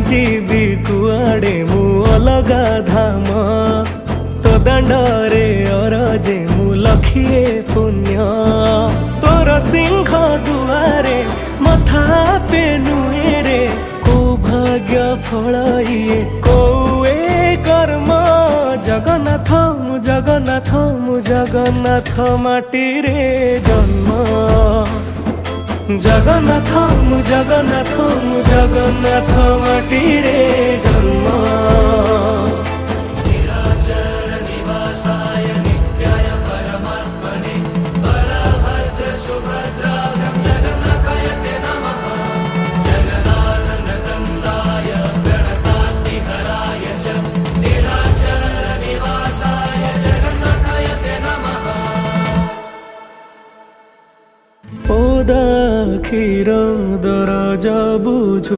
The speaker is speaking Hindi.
जीवी कुआड़े मु अलगा धाम तो दांडरे अरजे मु लखिए पुण्य तोर सिंह दुआरे मथा पे नुएरे को भाग्य फल इए कोए कर्म जगन्नाथ मु जगन्नाथ मु जगन्नाथ माटी रे जन्म जगन्नाथ मु जगन्नाथ मु जगन्नाथ माटी रे जन्म नीलाचल निवासाय नित्याय परमात्मने बलभद्र सुभद्राभ्यां जगन्नाथाय ते नमः जगदानन्दकन्दाय गणपतिहराय च नीलाचल निवासाय जगन्नाथाय ते नमः ओदा क्षीर दरज बुझु।